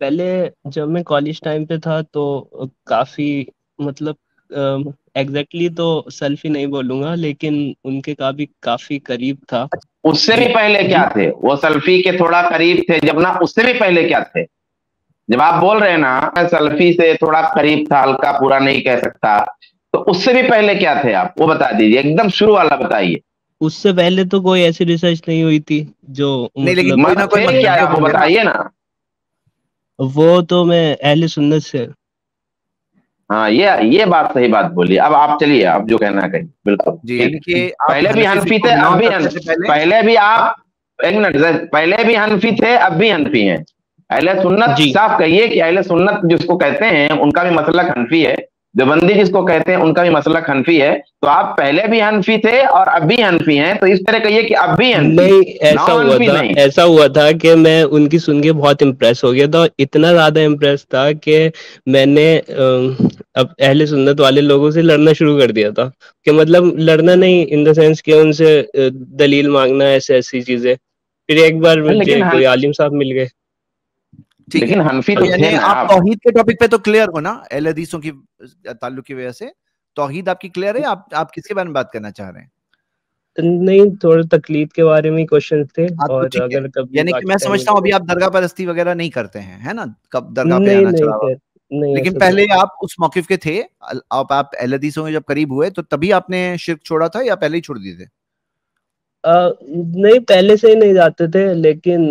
پہلے جب میں کالج ٹائم پہ تھا تو کافی مطلب ایگزیکٹلی تو سلفی نہیں بولوں گا، لیکن ان کے کافی قریب تھا. اس سے جی بھی پہلے جی. کیا تھے؟ وہ سلفی کے تھوڑا قریب تھے جب نا، اس سے بھی پہلے کیا تھے؟ جب آپ بول رہے ہیں نا سلفی سے تھوڑا قریب تھا، ہلکا پورا نہیں کہہ سکتا، تو اس سے بھی پہلے کیا تھے آپ؟ وہ بتا دیجیے، ایک دم شروع والا بتائیے. اس سے پہلے تو کوئی ایسی ریسرچ نہیں ہوئی تھی جو نہیں، لیکن مطلب کوئی نہ کوئی تھے کیا مطلب ہے وہ بتائیے نا. وہ تو میں اہل سنت سے. ہاں، یہ بات صحیح بات بولی. اب آپ چلیے، آپ جو کہنا ہے کہیں. بالکل جی، ٹھیک. یعنی کہ آپ پہلے بھی حنفی حنفی فقہ کو تھے، اب بلانگ بھی کرتے تھے پہلے. پہلے بھی آپ ایک منٹ، پہلے بھی حنفی تھے، اب بھی حنفی ہیں. اہل سنت جی صاحب کہیے کہ اہل سنت جس کو کہتے ہیں ان کا بھی مسلک حنفی ہے، دیوبندی جس کو کہتے ہیں ان کا بھی مسلک حنفی ہے. تو آپ پہلے بھی حنفی تھے اور اب بھی حنفی ہیں، تو اس طرح کہیے کہ اب بھی حنفی، نہیں، نو حنفی نہیں. ایسا ہوا تھا کہ میں ان کی سن کے بہت امپریس ہو گیا تھا، اتنا زیادہ امپریس تھا کہ میں نے اب اہل سنت والے لوگوں سے لڑنا شروع کر دیا تھا. کہ مطلب لڑنا نہیں ان دا سینس کہ ان سے دلیل مانگنا، ایسی چیزیں. پھر ایک بار مجھے لیکن کوئی عالم صاحب مل گئے. ٹھیک ہے، لیکن حنفی تو تو یعنی تھے نا آپ آپ. توحید کے ٹاپک پہ تو کلیئر ہو نا، اہل حدیثوں کی تعلق کی وجہ سے توحید آپ کی کلیئر ہے. آپ کس کے بارے میں بات کرنا چاہ رہے ہیں؟ نہیں، تھوڑے تقلید کے بارے میں کوشچن تھے، ہاں تو اور ٹھیک ہے، اگر کبھی یعنی کہ باقی میں ٹائم سمجھتا ہوں ملے ابھی گا. آپ درگاہ پرستی وغیرہ نہیں کرتے ہیں، ہے نا؟ کب درگاہ پہ نہیں آنا نہیں چڑھاوا. نہیں، لیکن ایسا پہلے کچھ نہیں. آپ اس موقف کے تھے، آپ اہل حدیثوں میں جب قریب ہوئے تو تبھی آپ نے شرک چھوڑا تھا یا پہلے ہی چھوڑ دیے تھے؟ نہیں، پہلے سے ہی نہیں جاتے تھے، لیکن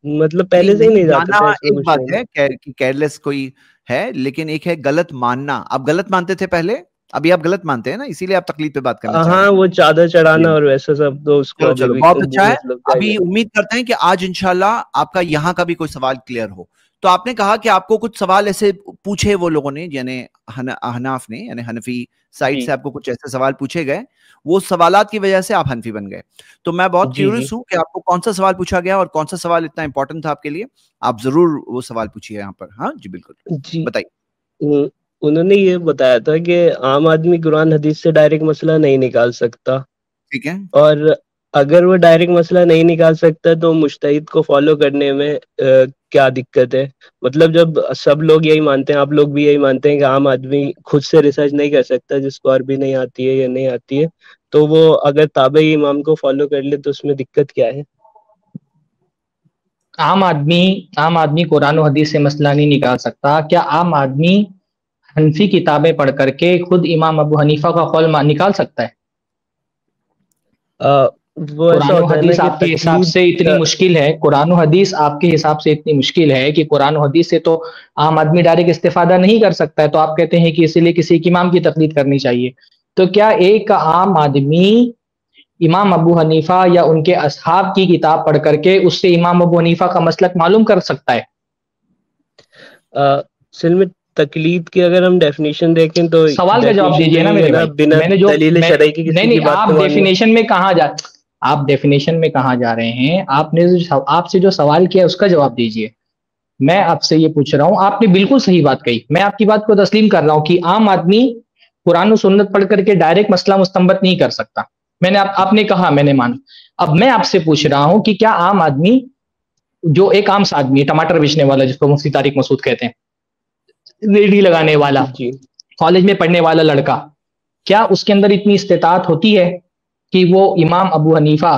مطلب پہلے سے ہی نہیں جاتے جانا تھے، اس میں ایک کچھ بات نہیں. ہے کہ کیئرلیس کوئی ہے، لیکن ایک ہے غلط ماننا. آپ غلط مانتے تھے پہلے، ابھی آپ غلط مانتے ہیں نا، اسی لیے آپ تقلید پہ بات کرنا چاہ رہے ہاں، ہیں. وہ چادر چڑھانا جی، اور ویسا سب تو اس کو ابھی چلو بھی بہت اچھا ہے. مطلب جائز ابھی ہے. امید کرتے ہیں کہ آج انشاءاللہ آپ کا یہاں کا بھی کوئی سوال کلیئر ہو. تو آپ نے کہا کہ آپ کو کچھ سوال ایسے پوچھے وہ لوگوں نے، یعنی احناف نے، یعنی حنفی سائڈ جی سے آپ کو کچھ ایسے سوال پوچھے گئے، وہ سوالات کی وجہ سے آپ حنفی بن گئے. تو میں بہت جی جی. کیورس ہوں کہ آپ کو کون سا سوال پوچھا گیا اور کون سا سوال اتنا امپورٹنٹ تھا آپ کے لیے. آپ ضرور وہ سوال پوچھیے یہاں پر. ہاں جی بالکل جی، بتائیے. انہوں نے یہ بتایا تھا کہ عام آدمی قرآن حدیث سے ڈائریکٹ مسئلہ نہیں نکال سکتا، ٹھیک ہے، اور اگر وہ ڈائریکٹ مسئلہ نہیں نکال سکتا تو مجتہد کو فالو کرنے میں کیا دقت ہے. مطلب جب سب لوگ یہی مانتے ہیں، آپ لوگ بھی یہی مانتے ہیں کہ عام آدمی خود سے ریسرچ نہیں کر سکتا، جس کو عربی نہیں آتی ہے یا نہیں آتی ہے، تو وہ اگر تابع امام کو فالو کر لے تو اس میں دقت کیا ہے؟ عام آدمی قرآن و حدیث سے مسئلہ نہیں نکال سکتا. کیا عام آدمی حنفی کتابیں پڑھ کر کے خود امام ابو حنیفہ کا قول نکال سکتا ہے؟ وہ ایسا قرآن و ہوتا ہے نا حدیث کہ آپ کے حساب تقلید. سے اتنی مشکل ہے، قرآن و حدیث آپ کے حساب سے اتنی مشکل ہے کہ قرآن و حدیث سے تو عام آدمی ڈائریکٹ استفادہ نہیں کر سکتا ہے، تو آپ کہتے ہیں کہ اسی لیے کسی ایک امام کی تقلید کرنی چاہیے. تو کیا ایک عام آدمی امام ابو حنیفہ یا ان کے اصحاب کی کتاب پڑھ کر کے اس سے امام ابو حنیفہ کا مسلک معلوم کر سکتا ہے؟ اصل میں تقلید کی اگر ہم ڈیفینیشن دیکھیں تو سوال کا جواب ڈیفینیشن دیجئے میں نا ہی ہے میرے نا، بھائی. بنا میں نے دلیل شرعی کی نہیں کسی کی نہیں، بات آپ کو ماننا. ڈیفینیشن میں کہاں آپ ڈیفینیشن میں کہاں جا رہے ہیں؟ آپ نے آپ سے جو سوال کیا اس کا جواب دیجئے. میں آپ سے یہ پوچھ رہا ہوں، آپ نے بالکل صحیح بات کہی، میں آپ کی بات کو تسلیم کر رہا ہوں کہ عام آدمی قرآن و سنت پڑھ کر کے ڈائریکٹ مسئلہ مستنبط نہیں کر سکتا. میں نے آپ نے کہا، میں نے مانا. اب میں آپ سے پوچھ رہا ہوں کہ کیا عام آدمی، جو ایک عام سا آدمی ٹماٹر بیچنے والا جس کو مفتی طارق مسعود کہتے ہیں، ریڑھی لگانے والا، جی کالج میں پڑھنے والا لڑکا، کیا اس کے اندر اتنی استطاعت ہوتی ہے کہ وہ امام ابو حنیفہ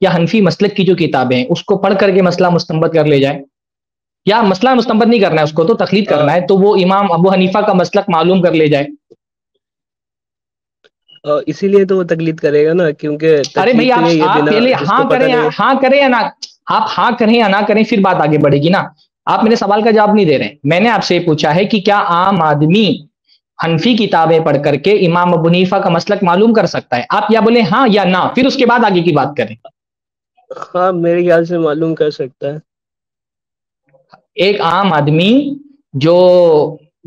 یا حنفی مسلک کی جو کتابیں ہیں اس کو پڑھ کر کے مسئلہ مستنبط کر لے جائے؟ یا مسئلہ مستنبط نہیں کرنا ہے، اس کو تو تقلید کرنا ہے، تو وہ امام ابو حنیفہ کا مسلک معلوم کر لے جائے؟ اسی لیے تو وہ تقلید کرے گا نا، کیونکہ ارے بھائی تقلید تو یہی ہے، آپ بنا پہلے جس ہاں کو پتہ کریں، نہیں ہے. ہاں کریں یا نہ، آپ ہاں کریں یا نہ کریں پھر بات آگے بڑھے گی نا. آپ میرے سوال کا جواب نہیں دے رہے. میں نے آپ سے پوچھا ہے کہ کیا عام آدمی حنفی کتابیں پڑھ کر کے امام ابو حنیفہ کا مسلک معلوم کر سکتا ہے؟ آپ یا بولیں ہاں یا نہ، پھر اس کے بعد آگے کی بات کریں. ہاں، میرے خیال سے معلوم کر سکتا ہے. ایک عام آدمی جو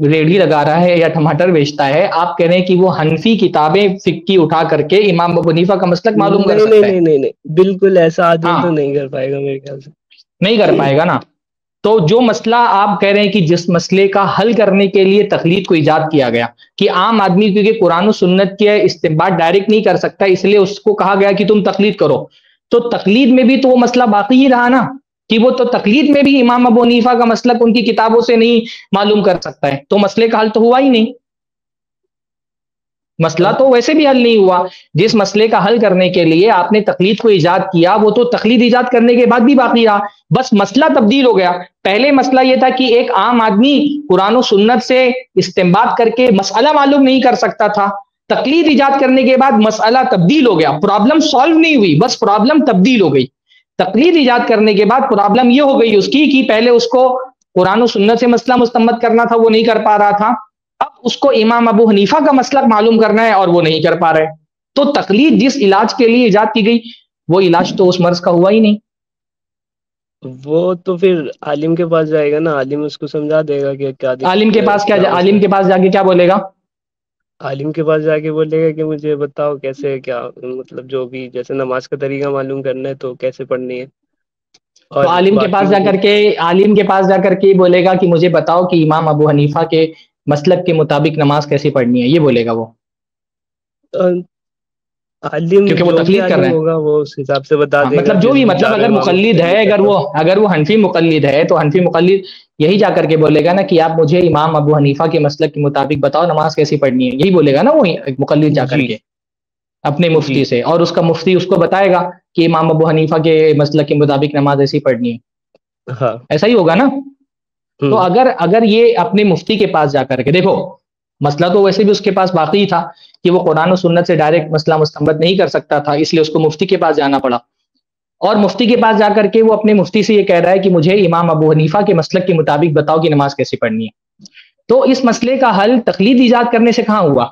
ریڑھی لگا رہا ہے یا ٹماٹر بیچتا ہے، آپ کہہ رہے ہیں کہ وہ حنفی کتابیں فقہ کی اٹھا کر کے امام ابو حنیفہ کا مسلک معلوم کر نہیں نہیں سکتا ہے؟ نہیں نہیں نہیں، بالکل ایسا آدمی ہاں، تو نہیں کر پائے گا میرے خیال سے. نہیں کر پائے گا نا. تو جو مسئلہ آپ کہہ رہے ہیں کہ جس مسئلے کا حل کرنے کے لیے تقلید کو ایجاد کیا گیا، کہ عام آدمی کیونکہ قرآن و سنت کے استنباط ڈائریکٹ نہیں کر سکتا، اس لیے اس کو کہا گیا کہ تم تقلید کرو، تو تقلید میں بھی تو وہ مسئلہ باقی ہی رہا نا. کہ وہ تو تقلید میں بھی امام ابو حنیفہ کا مسلک ان کی کتابوں سے نہیں معلوم کر سکتا ہے، تو مسئلے کا حل تو ہوا ہی نہیں، مسئلہ تو ویسے بھی حل نہیں ہوا۔ جس مسئلے کا حل کرنے کے لیے آپ نے تقلید کو ایجاد کیا وہ تو تقلید ایجاد کرنے کے بعد بھی باقی رہا، بس مسئلہ تبدیل ہو گیا۔ پہلے مسئلہ یہ تھا کہ ایک عام آدمی قرآن و سنت سے استنباط کر کے مسئلہ معلوم نہیں کر سکتا تھا، تقلید ایجاد کرنے کے بعد مسئلہ تبدیل ہو گیا، پرابلم سالو نہیں ہوئی، بس پرابلم تبدیل ہو گئی۔ تقلید ایجاد کرنے کے بعد پرابلم یہ ہو گئی اس کی کہ پہلے اس کو قرآن و سنت سے مسئلہ مستنبط کرنا تھا، وہ نہیں کر پا رہا تھا، اب اس کو امام ابو حنیفہ کا مسلک معلوم کرنا ہے اور وہ نہیں کر پا رہے۔ تو تقلید جس علاج کے لیے ایجاد کی گئی وہ علاج تو اس مرض کا ہوا ہی نہیں۔ وہ تو پھر عالم کے پاس جائے گا نا، عالم اس کو سمجھا دے گا کہ کیا عالم کے پاس عالم کے پاس جا کے کیا بولے گا؟ عالم کے پاس جا کے بولے گا کہ مجھے بتاؤ کیسے، کیا مطلب جو بھی جیسے نماز کا طریقہ معلوم کرنا ہے تو کیسے پڑھنی ہے، تو عالم کے پاس جا کر کے بولے گا کہ مجھے بتاؤ کہ امام ابو حنیفہ کے مسلک کے مطابق نماز کیسے پڑھنی ہے، یہ بولے گا وہ، عالم کیونکہ وہ تقلید کر رہے ہیں، ہوگا وہ اس حساب سے بتا دے گا۔ مطلب جو بھی مطلب اگر مقلد ہے، اگر وہ حنفی مقلد ہے تو حنفی مقلد یہی جا کر کے بولے گا نا کہ آپ مجھے امام ابو حنیفہ کے مسلک کے مطابق بتاؤ نماز کیسی پڑھنی ہے، یہی بولے گا نا وہ مقلد جا کر کے اپنے مفتی سے، اور اس کا مفتی اس کو بتائے گا کہ امام ابو حنیفہ کے مسلک کے مطابق نماز ایسی پڑھنی ہے، ایسا ہی ہوگا نا۔ تو اگر یہ اپنے مفتی کے پاس جا کر کے، دیکھو مسئلہ تو ویسے بھی اس کے پاس باقی تھا کہ وہ قرآن و سنت سے ڈائریکٹ مسئلہ مستنبط نہیں کر سکتا تھا، اس لیے اس کو مفتی کے پاس جانا پڑا، اور مفتی کے پاس جا کر کے وہ اپنے مفتی سے یہ کہہ رہا ہے کہ مجھے امام ابو حنیفہ کے مسلک کے مطابق بتاؤ کہ نماز کیسے پڑھنی ہے۔ تو اس مسئلے کا حل تقلید ایجاد کرنے سے کہاں ہوا؟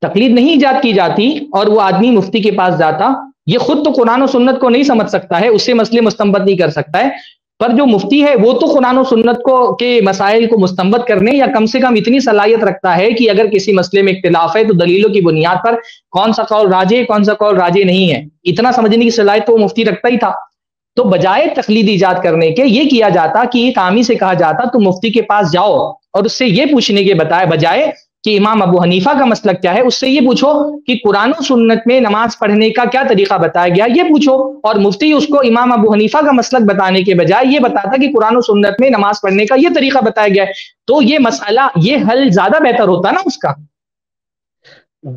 تقلید نہیں ایجاد کی جاتی اور وہ آدمی مفتی کے پاس جاتا، یہ خود تو قرآن و سنت کو نہیں سمجھ سکتا ہے، اس سے مسئلے مستنبط نہیں کر سکتا ہے، پر جو مفتی ہے وہ تو قرآن و سنت کو کے مسائل کو مستنبط کرنے یا کم سے کم اتنی صلاحیت رکھتا ہے کہ اگر کسی مسئلے میں اختلاف ہے تو دلیلوں کی بنیاد پر کون سا قول راجح ہے کون سا قول راجح نہیں ہے، اتنا سمجھنے کی صلاحیت تو وہ مفتی رکھتا ہی تھا۔ تو بجائے تقلید ایجاد کرنے کے یہ کیا جاتا کہ ایک عامی سے کہا جاتا تو مفتی کے پاس جاؤ اور اس سے یہ پوچھنے کے بجائے کہ امام ابو حنیفہ کا مسلک کیا ہے، اس سے یہ پوچھو کہ قرآن و سنت میں نماز پڑھنے کا کیا طریقہ بتایا گیا، یہ پوچھو، اور مفتی اس کو امام ابو حنیفہ کا مسلک بتانے کے بجائے یہ بتاتا کہ قرآن و سنت میں نماز پڑھنے کا یہ طریقہ بتایا گیا ہے، تو یہ مسئلہ، یہ حل زیادہ بہتر ہوتا نا اس کا۔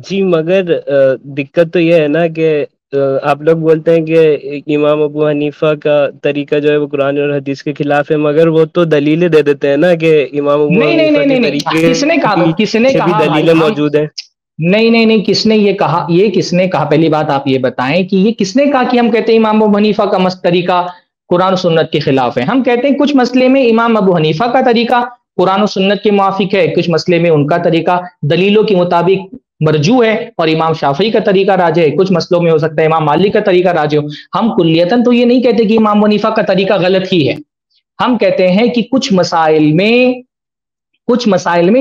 جی مگر دقت تو یہ ہے نا کہ آپ لوگ بولتے ہیں کہ امام ابو حنیفہ کا طریقہ جو ہے وہ قرآن اور حدیث کے خلاف ہے، مگر وہ تو دلیلیں دے دیتے ہیں نا کہ امام ابو حنیفہ کے طریقے کس نے کہا دلیلیں موجود ہیں؟ نہیں کس نے یہ کہا؟ یہ کس نے کہا؟ پہلی بات آپ یہ بتائیں کہ یہ کس نے کہا کہ ہم کہتے ہیں امام ابو حنیفہ کا طریقہ قرآن و سنت کے خلاف ہے؟ ہم کہتے ہیں کچھ مسئلے میں امام ابو حنیفہ کا طریقہ قرآن و سنت کے موافق ہے، کچھ مسئلے میں ان کا طریقہ دلیلوں کے مطابق مرجو ہے اور امام شافعی کا طریقہ راجح ہے، کچھ مسئلوں میں ہو سکتا ہے امام مالک کا طریقہ راجح ہو۔ ہم کلیتاً تو یہ نہیں کہتے کہ امام حنیفہ کا طریقہ غلط ہی ہے، ہم کہتے ہیں کہ کچھ مسائل میں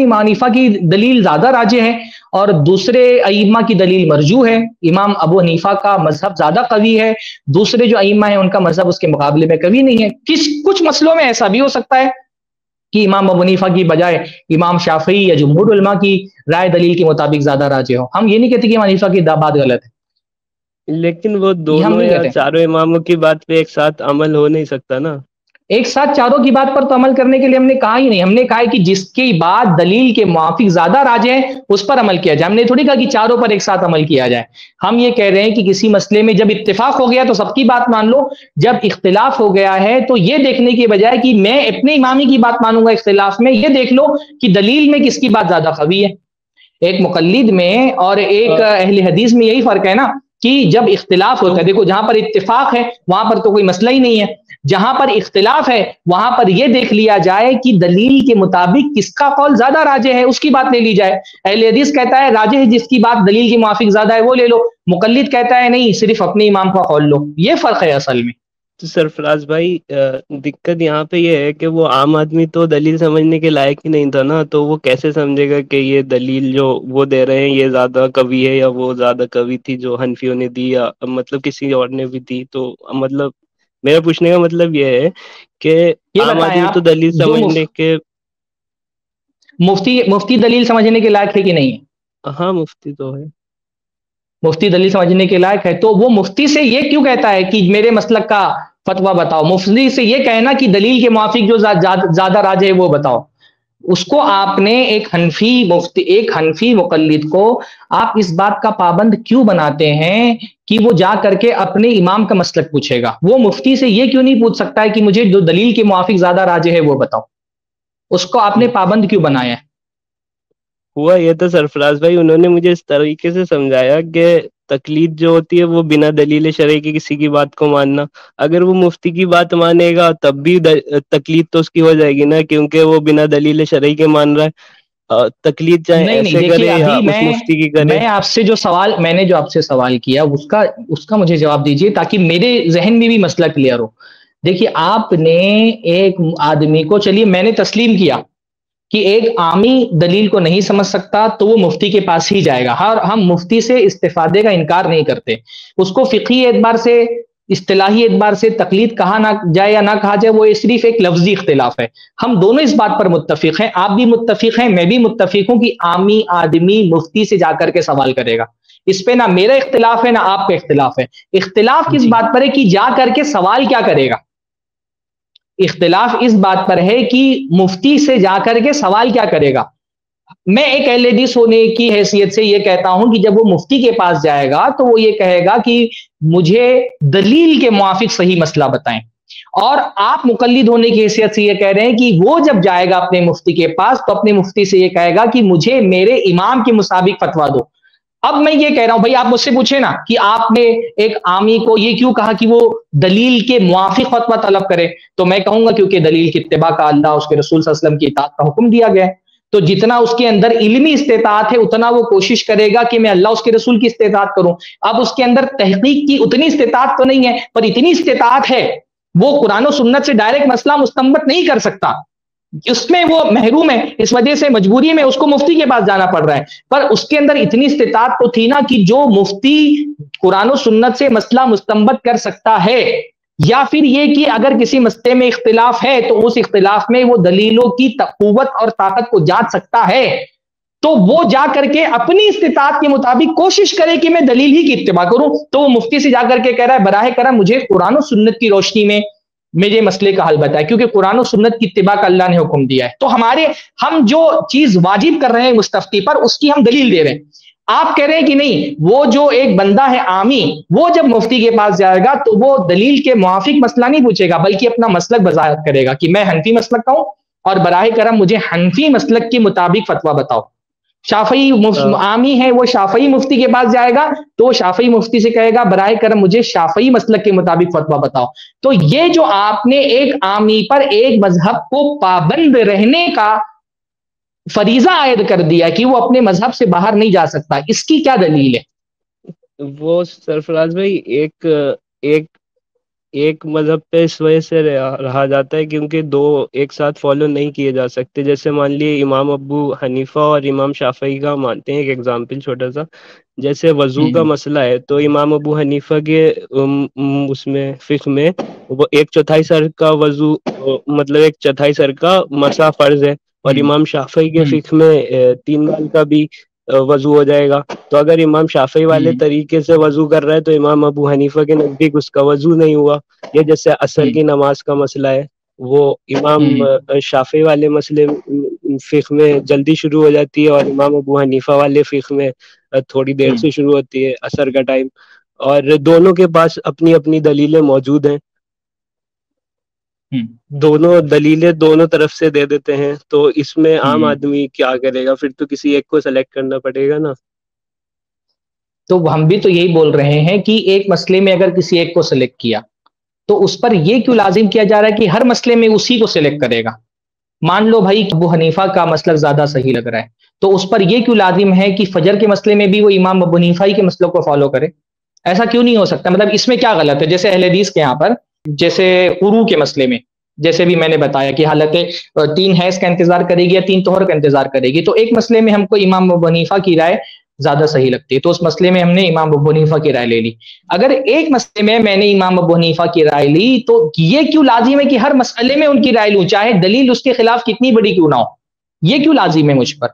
امام حنیفہ کی دلیل زیادہ راجح ہے اور دوسرے ائمہ کی دلیل مرجو ہے، امام ابو حنیفہ کا مذہب زیادہ قوی ہے، دوسرے جو ائمہ ہیں ان کا مذہب اس کے مقابلے میں قوی نہیں ہے۔ کچھ مسئلوں میں ایسا بھی ہو سکتا ہے کہ امام ابو حنیفہ کی بجائے امام شافعی یا جمہور علماء کی رائے دلیل کے مطابق زیادہ راجح ہو۔ ہم یہ نہیں کہتے کہ امام حنیفہ کی بات غلط ہے، لیکن وہ دونوں یا چاروں اماموں کی بات پہ ایک ساتھ عمل ہو نہیں سکتا نا۔ ایک ساتھ چاروں کی بات پر تو عمل کرنے کے لیے ہم نے کہا ہی نہیں، ہم نے کہا ہے کہ جس کی بات دلیل کے موافق زیادہ راجح ہے اس پر عمل کیا جائے، ہم نے تھوڑی کہا کہ چاروں پر ایک ساتھ عمل کیا جائے۔ ہم یہ کہہ رہے ہیں کہ کسی مسئلے میں جب اتفاق ہو گیا تو سب کی بات مان لو، جب اختلاف ہو گیا ہے تو یہ دیکھنے کے بجائے کہ میں اپنے امامی کی بات مانوں گا اختلاف میں، یہ دیکھ لو کہ دلیل میں کس کی بات زیادہ قوی ہے۔ ایک مقلد میں اور ایک اہل حدیث میں یہی فرق ہے نا کہ جب اختلاف ہوتا ہے، دیکھو جہاں پر اتفاق ہے وہاں پر تو کوئی مسئلہ ہی نہیں ہے، جہاں پر اختلاف ہے وہاں پر یہ دیکھ لیا جائے کہ دلیل کے مطابق کس کا قول زیادہ راجح ہے، اس کی بات لے لی جائے۔ اہل حدیث کہتا ہے راجح ہے جس کی بات دلیل کے موافق زیادہ ہے وہ لے لو، مقلد کہتا ہے نہیں صرف اپنے امام کا قول لو۔ یہ فرق ہے اصل میں۔ تو سرفراز بھائی دقت یہاں پہ یہ ہے کہ وہ عام آدمی تو دلیل سمجھنے کے لائق ہی نہیں تھا نا، تو وہ کیسے سمجھے گا کہ یہ دلیل جو وہ دے رہے ہیں یہ زیادہ قوی ہے یا وہ زیادہ قوی تھی جو حنفیوں نے دی یا مطلب کسی اور نے بھی دی۔ تو مطلب میرا پوچھنے کا مطلب یہ ہے کہ عام آدمی تو دلیل سمجھنے کے مفتی دلیل سمجھنے کے لائق ہے کہ نہیں ہے؟ ہاں مفتی تو ہے، مفتی دلیل سمجھنے کے لائق ہے، تو وہ مفتی سے یہ کیوں کہتا ہے کہ میرے مسلک کا فتوا بتاؤ، مفتی سے یہ کہنا کہ دلیل کے موافق جو زیادہ راجح ہے وہ بتاؤ، اس کو آپ نے ایک حنفی مقلد کو آپ اس بات کا پابند کیوں بناتے ہیں کہ وہ جا کر کے اپنے امام کا مسلک پوچھے گا؟ وہ مفتی سے یہ کیوں نہیں پوچھ سکتا ہے کہ مجھے جو دلیل کے موافق زیادہ راجح ہے وہ بتاؤ؟ اس کو آپ نے پابند کیوں بنایا ہے؟ ہوا یہ تو سرفراز بھائی انہوں نے مجھے اس طریقے سے سمجھایا کہ تقلید جو ہوتی ہے وہ بنا دلیل شرعی کی کسی کی بات کو ماننا، اگر وہ مفتی کی بات مانے گا تب بھی تقلید تو اس کی ہو جائے گی نا، کیونکہ وہ بنا دلیل شرعی کے مان رہا ہے، تقلید چاہے نہیں ایسے دیکھیے، کرے یا ابھی اس مفتی کی کرے۔ میں آپ سے جو آپ سے سوال کیا اس کا مجھے جواب دیجئے تاکہ میرے ذہن میں بھی مسئلہ کلیئر ہو۔ دیکھیے، آپ نے ایک آدمی کو، چلیے میں نے تسلیم کیا کہ ایک عامی دلیل کو نہیں سمجھ سکتا تو وہ مفتی کے پاس ہی جائے گا، ہم مفتی سے استفادے کا انکار نہیں کرتے، اس کو فقہی اعتبار سے، اصطلاحی اعتبار سے تقلید کہا نہ جائے یا نہ کہا جائے وہ صرف ایک لفظی اختلاف ہے، ہم دونوں اس بات پر متفق ہیں، آپ بھی متفق ہیں، میں بھی متفق ہوں کہ عامی آدمی مفتی سے جا کر کے سوال کرے گا، اس پہ نہ میرا اختلاف ہے نہ آپ کا اختلاف ہے۔ اختلاف کس بات پر ہے کہ جا کر کے سوال کیا کرے گا؟ اختلاف اس بات پر ہے کہ مفتی سے جا کر کے سوال کیا کرے گا۔ میں ایک اہل حدیث ہونے کی حیثیت سے یہ کہتا ہوں کہ جب وہ مفتی کے پاس جائے گا تو وہ یہ کہے گا کہ مجھے دلیل کے موافق صحیح مسئلہ بتائیں، اور آپ مقلد ہونے کی حیثیت سے یہ کہہ رہے ہیں کہ وہ جب جائے گا اپنے مفتی کے پاس تو اپنے مفتی سے یہ کہے گا کہ مجھے میرے امام کے مطابق فتویٰ دو۔ اب میں یہ کہہ رہا ہوں بھائی، آپ مجھ سے پوچھیں نا کہ آپ نے ایک عامی کو یہ کیوں کہا کہ وہ دلیل کے موافق فتویٰ طلب کرے، تو میں کہوں گا کیونکہ دلیل کی اتباع کا اللہ، اس کے رسول صلی اللہ علیہ وسلم کی اطاعت کا حکم دیا گیا ہے، تو جتنا اس کے اندر علمی استطاعت ہے اتنا وہ کوشش کرے گا کہ میں اللہ اس کے رسول کی استطاعت کروں۔ اب اس کے اندر تحقیق کی اتنی استطاعت تو نہیں ہے، پر اتنی استطاعت ہے، وہ قرآن و سنت سے ڈائریکٹ مسئلہ مستنبط نہیں کر سکتا، اس میں وہ محروم ہے، اس وجہ سے مجبوری میں اس کو مفتی کے پاس جانا پڑ رہا ہے، پر اس کے اندر اتنی استطاعت تو تھی نا کہ جو مفتی قرآن و سنت سے مسئلہ مستنبط کر سکتا ہے، یا پھر یہ کہ اگر کسی مسئلے میں اختلاف ہے تو اس اختلاف میں وہ دلیلوں کی قوت اور طاقت کو جانچ سکتا ہے، تو وہ جا کر کے اپنی استطاعت کے مطابق کوشش کرے کہ میں دلیل ہی کی اتباع کروں، تو وہ مفتی سے جا کر کے کہہ رہا ہے براہ کرم مجھے قرآن و سنت کی روشنی میں میرے مسئلے کا حل بتائے، کیونکہ قرآن و سنت کی اتباع کا اللہ نے حکم دیا ہے، تو ہم جو چیز واجب کر رہے ہیں مستفتی پر اس کی ہم دلیل دے رہے ہیں۔ آپ کہہ رہے ہیں کہ نہیں، وہ جو ایک بندہ ہے عامی، وہ جب مفتی کے پاس جائے گا تو وہ دلیل کے موافق مسئلہ نہیں پوچھے گا بلکہ اپنا مسلک وضاحت کرے گا کہ میں حنفی مسلک کا ہوں اور براہ کرم مجھے حنفی مسلک کے مطابق فتویٰ بتاؤ۔ شافعی عامی ہے، وہ شافعی مفتی کے پاس جائے گا تو شافعی مفتی سے کہے گا براہ کرم مجھے شافعی مسلک کے مطابق فتویٰ بتاؤ۔ تو یہ جو آپ نے ایک عامی پر ایک مذہب کو پابند رہنے کا فریضہ عائد کر دیا کہ وہ اپنے مذہب سے باہر نہیں جا سکتا، اس کی کیا دلیل ہے؟ وہ سرفراز بھائی ایک مذہب پہ اس وجہ سے رہا جاتا ہے کیونکہ دو ایک ساتھ فالو نہیں کیے جا سکتے، جیسے مان لیے امام ابو حنیفہ اور امام شافعی کا مانتے ہیں، ایک ایگزامپل چھوٹا سا، جیسے وضو کا مسئلہ ہے تو امام ابو حنیفہ کے اس میں فقہ میں وہ 1/4 سر کا وضو، مطلب 1/4 سر کا مسح فرض ہے، اور امام شافعی کے فقہ میں 3 بال کا بھی وضو ہو جائے گا، تو اگر امام شافعی والے طریقے سے وضو کر رہا ہے تو امام ابو حنیفہ کے نزدیک اس کا وضو نہیں ہوا۔ یہ جیسے عصر کی نماز کا مسئلہ ہے، وہ امام شافعی والے مسئلے فقہ میں جلدی شروع ہو جاتی ہے اور امام ابو حنیفہ والے فقہ میں تھوڑی دیر سے شروع ہوتی ہے عصر کا ٹائم، اور دونوں کے پاس اپنی اپنی دلیلیں موجود ہیں، دونوں دلیلیں دونوں طرف سے دے دیتے ہیں، تو اس میں عام آدمی کیا کرے گا؟ پھر تو کسی ایک کو سلیکٹ کرنا پڑے گا نا۔ تو ہم بھی تو یہی بول رہے ہیں کہ ایک مسئلے میں اگر کسی ایک کو سلیکٹ کیا تو اس پر یہ کیوں لازم کیا جا رہا ہے کہ ہر مسئلے میں اسی کو سلیکٹ کرے گا؟ مان لو بھائی ابو حنیفہ کا مسلک زیادہ صحیح لگ رہا ہے تو اس پر یہ کیوں لازم ہے کہ فجر کے مسئلے میں بھی وہ امام ابو حنیفہ کے مسلک کو فالو کرے؟ ایسا کیوں نہیں ہو سکتا؟ مطلب اس میں کیا غلط ہے؟ جیسے اہل حدیث کے یہاں پر جیسے وضو کے مسئلے میں جیسے بھی میں نے بتایا کہ حالت 3 حیض کا انتظار کرے گی یا 3 طہر کا انتظار کرے گی، تو ایک مسئلے میں ہم کو امام ابو حنیفہ کی رائے زیادہ صحیح لگتی ہے تو اس مسئلے میں ہم نے امام ابو حنیفہ کی رائے لے لی۔ اگر ایک مسئلے میں نے امام ابو حنیفہ کی رائے لی تو یہ کیوں لازم ہے کہ ہر مسئلے میں ان کی رائے لوں، چاہے دلیل اس کے خلاف کتنی بڑی کیوں نہ ہو؟ یہ کیوں لازم ہے مجھ پر؟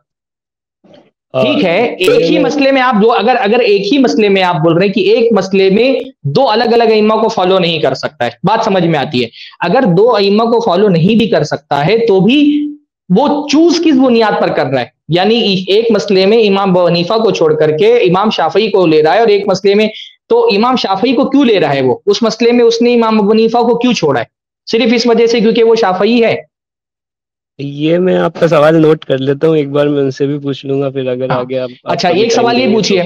ٹھیک ہے, ایک ہی مسئلے میں آپ دو, اگر ایک ہی مسئلے میں آپ بول رہے ہیں کہ ایک مسئلے میں دو الگ الگ ائمہ کو فالو نہیں کر سکتا ہے, بات سمجھ میں آتی ہے. اگر دو ائمہ کو فالو نہیں بھی کر سکتا ہے تو بھی وہ چوز کس بنیاد پر کر رہا ہے, یعنی ایک مسئلے میں امام ابو حنیفہ کو چھوڑ کر کے امام شافعی کو لے رہا ہے, اور ایک مسئلے میں تو امام شافعی کو کیوں لے رہا ہے, وہ اس مسئلے میں اس نے امام ابو حنیفہ کو کیوں چھوڑا ہے, صرف اس وجہ سے کیونکہ وہ شافعی ہے. یہ میں آپ کا سوال نوٹ کر لیتا ہوں, ایک بار میں ان سے بھی پوچھ لوں گا, پھر اگر آگے آپ اچھا, کبھی ایک ٹائم سوال دیں یہ گے پوچھیے.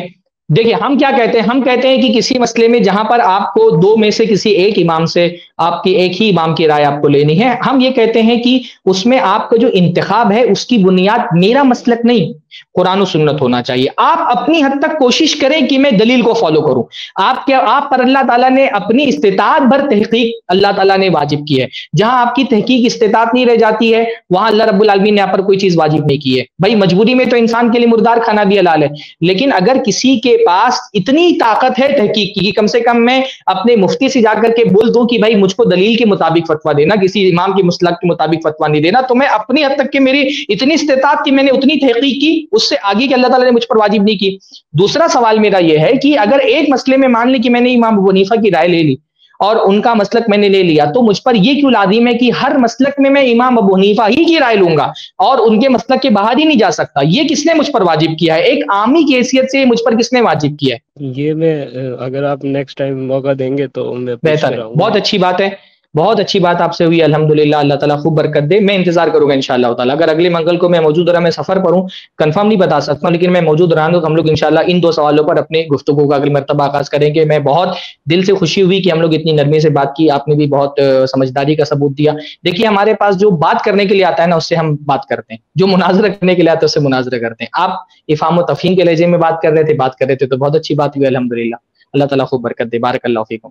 دیکھیے ہم کیا کہتے ہیں, ہم کہتے ہیں کہ کسی مسئلے میں جہاں پر آپ کو دو میں سے کسی ایک امام سے آپ کی ایک ہی امام کی رائے آپ کو لینی ہے, ہم یہ کہتے ہیں کہ اس میں آپ کا جو انتخاب ہے اس کی بنیاد میرا مسلک نہیں, قرآن و سنت ہونا چاہیے. آپ اپنی حد تک کوشش کریں کہ میں دلیل کو فالو کروں. آپ پر اللہ تعالیٰ نے اپنی استطاعت بھر تحقیق اللہ تعالیٰ نے واجب کی ہے. جہاں آپ کی تحقیق استطاعت نہیں رہ جاتی ہے وہاں اللہ رب العالمین نے آپ پر کوئی چیز واجب نہیں کی ہے. بھائی مجبوری میں تو انسان کے لیے مردار کھانا بھی حلال ہے, لیکن اگر کسی کے پاس اتنی طاقت ہے تحقیق کی کہ کم سے کم میں اپنے مفتی سے جا کر کے بول دوں کہ بھائی مجھ کو دلیل کے مطابق فتویٰ دینا, کسی امام کے مسلک کے مطابق فتویٰ نہیں دینا, تو میں اپنی حد تک کہ میری اتنی استطاعت کہ میں نے اتنی تحقیق کی, اس سے آگے کہ اللہ تعالیٰ نے مجھ پر واجب نہیں کی. دوسرا سوال میرا یہ ہے کہ اگر ایک مسئلے میں مان لی کہ میں نے امام ابو حنیفہ کی رائے لے لی اور ان کا مسلک میں نے لے لیا, تو مجھ پر یہ کیوں لازم ہے کہ ہر مسلک میں امام ابو حنیفہ ہی کی رائے لوں گا اور ان کے مسلک کے باہر ہی نہیں جا سکتا؟ یہ کس نے مجھ پر واجب کیا ہے, ایک عامی کی حیثیت سے مجھ پر کس نے واجب کیا ہے؟ یہ میں اگر آپ نیکسٹ ٹائم موقع دیں گے تو میں پوچھ بہتر ہے, کراؤں گا. بہت اچھی بات ہے, بہت اچھی بات آپ سے ہوئی الحمدللہ. اللہ تعالیٰ خوب برکت دے. میں انتظار کروں گا انشاءاللہ تعالیٰ. اگر اگلے منگل کو میں موجود رہا, میں سفر پر ہوں, کنفرم نہیں بتا سکتا ہوں, لیکن میں موجود رہا تو ہم لوگ انشاءاللہ ان دو سوالوں پر اپنے گفتگو کا اگلی مرتبہ آغاز کریں گے. میں بہت دل سے خوشی ہوئی کہ ہم لوگ اتنی نرمی سے بات کی, آپ نے بھی بہت سمجھداری کا ثبوت دیا. دیکھیے ہمارے پاس جو بات کرنے کے لیے آتا ہے نا اس سے ہم بات کرتے ہیں, جو مناظرہ کرنے کے لیے آتا ہے اس سے مناظرہ کرتے ہیں. آپ افہام و تفہیم کے لہجے میں بات کر رہے تھے تو بہت اچھی بات ہوئی الحمدللہ. اللہ تعالیٰ خوب برکت دے. بارک اللہ فیکم.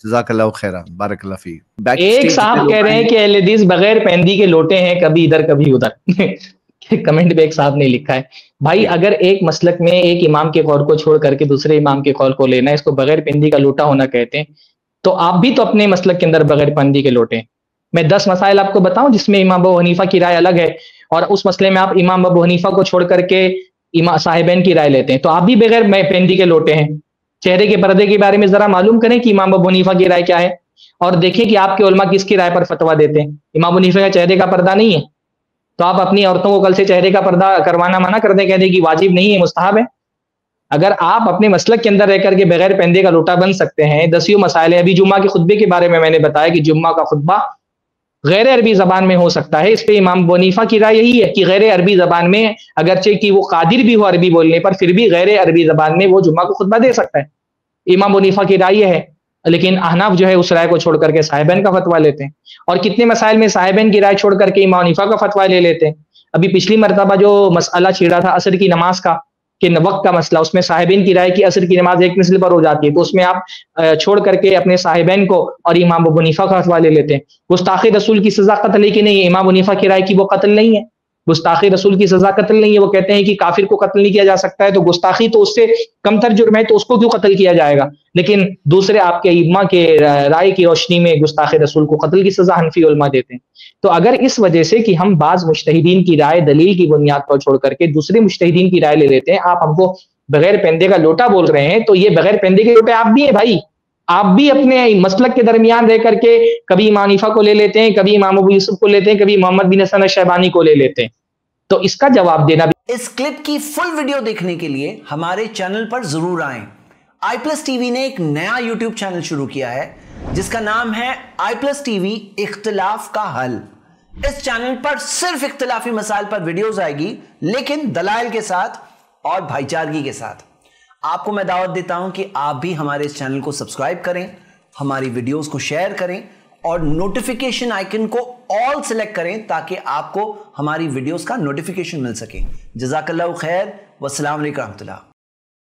جزاک اللہ خیرہ, بارک اللہ فیک. ایک صاحب کہہ رہے ہیں کہ اہل حدیث بغیر پہندی کے لوٹے ہیں, کبھی ادھر کبھی ادھر. کمنٹ میں ایک صاحب نے لکھا ہے بھائی اگر ایک مسلک میں ایک امام کے قول کو چھوڑ کر کے دوسرے امام کے قول کو لینا, اس کو بغیر پہندی کا لوٹا ہونا کہتے ہیں, تو آپ بھی تو اپنے مسلک کے اندر بغیر پہندی کے لوٹے ہیں. میں 10 مسائل آپ کو بتاؤں جس میں امام ابو حنیفہ کی رائے الگ ہے, اور اس مسئلے میں آپ امام ابو حنیفہ کو چھوڑ کر کے صاحبین کی رائے لیتے ہیں, تو آپ بھی بغیر پہندی کے لوٹے ہیں. چہرے کے پردے کے بارے میں ذرا معلوم کریں کہ امام ابو حنیفہ کی رائے کیا ہے, اور دیکھیں کہ آپ کے علماء کس کی رائے پر فتویٰ دیتے ہیں. امام ابو حنیفہ کا چہرے کا پردہ نہیں ہے, تو آپ اپنی عورتوں کو کل سے چہرے کا پردہ کروانا منع کر دیں, کہہ دیں کہ واجب نہیں ہے, مستحب ہے. اگر آپ اپنے مسلک کے اندر رہ کر کے بغیر پردے کا لوٹا بن سکتے ہیں, 10 مسائل ہیں. ابھی جمعہ کے خطبے کے بارے میں نے بتایا کہ جمعہ کا خطبہ غیر عربی زبان میں ہو سکتا ہے. اس پہ امام ابو حنیفہ کی رائے یہی ہے کہ غیر عربی زبان میں, اگرچہ کہ وہ قادر بھی ہو عربی بولنے پر, پھر بھی غیر عربی زبان میں وہ جمعہ کو خطبہ دے سکتا ہے. امام ابو حنیفہ کی رائے ہے, لیکن احناف جو ہے اس رائے کو چھوڑ کر کے صاحبین کا فتویٰ لیتے ہیں, اور کتنے مسائل میں صاحبین کی رائے چھوڑ کر کے امام حنیفہ کا فتویٰ لے لیتے ہیں. ابھی پچھلی مرتبہ جو مسئلہ چھیڑا تھا عصر کی نماز کا, کہ وقت کا مسئلہ, اس میں صاحبین کی رائے کی عصر کی نماز ایک مثل پر ہو جاتی ہے, تو اس میں آپ چھوڑ کر کے اپنے صاحبین کو اور امام ابو حنیفہ کا فتویٰ لے لیتے ہیں. گستاخی رسول کی سزا قتل ہے کہ نہیں, امام حنیفہ کی رائے کی وہ قتل نہیں ہے. گستاخی رسول کی سزا قتل نہیں ہے. وہ کہتے ہیں کہ کافر کو قتل نہیں کیا جا سکتا ہے, تو گستاخی تو اس سے کم تر جرم ہے, تو اس کو کیوں قتل کیا جائے گا. لیکن دوسرے آپ کے ائمہ کے رائے کی روشنی میں گستاخی رسول کو قتل کی سزا حنفی علماء دیتے ہیں. تو اگر اس وجہ سے کہ ہم بعض مجتہدین کی رائے دلیل کی بنیاد پر چھوڑ کر کے دوسرے مجتہدین کی رائے لے لیتے ہیں, آپ ہم کو بغیر پہندے کا لوٹا بول رہے ہیں, تو یہ بغیر پہندے کے لوٹے آپ بھی ہیں بھائی. آپ بھی اپنے مسلک کے درمیان رہ کر کے کبھی امام حنیفہ کو لے لیتے ہیں, کبھی امام ابو یوسف کو لیتے ہیں, کبھی محمد بن حسن الشیبانی کو لے لیتے ہیں. تو اس کا جواب دینا بھی. اس کلپ کی فل ویڈیو دیکھنے کے لیے ہمارے چینل پر ضرور آئیں. آئی پلس ٹی وی نے ایک نیا یوٹیوب چینل شروع کیا ہے جس کا نام ہے آئی پلس ٹی وی اختلاف کا حل. اس چینل پر صرف اختلافی مسائل پر ویڈیوز آئے گی, لیکن دلائل کے ساتھ اور بھائی چارگی کے ساتھ. آپ کو میں دعوت دیتا ہوں کہ آپ بھی ہمارے اس چینل کو سبسکرائب کریں, ہماری ویڈیوز کو شیئر کریں, اور نوٹیفیکیشن آئیکن کو آل سلیکٹ کریں تاکہ آپ کو ہماری ویڈیوز کا نوٹیفیکیشن مل سکے. جزاک اللہ خیر, والسلام علیکم ورحمۃ اللہ.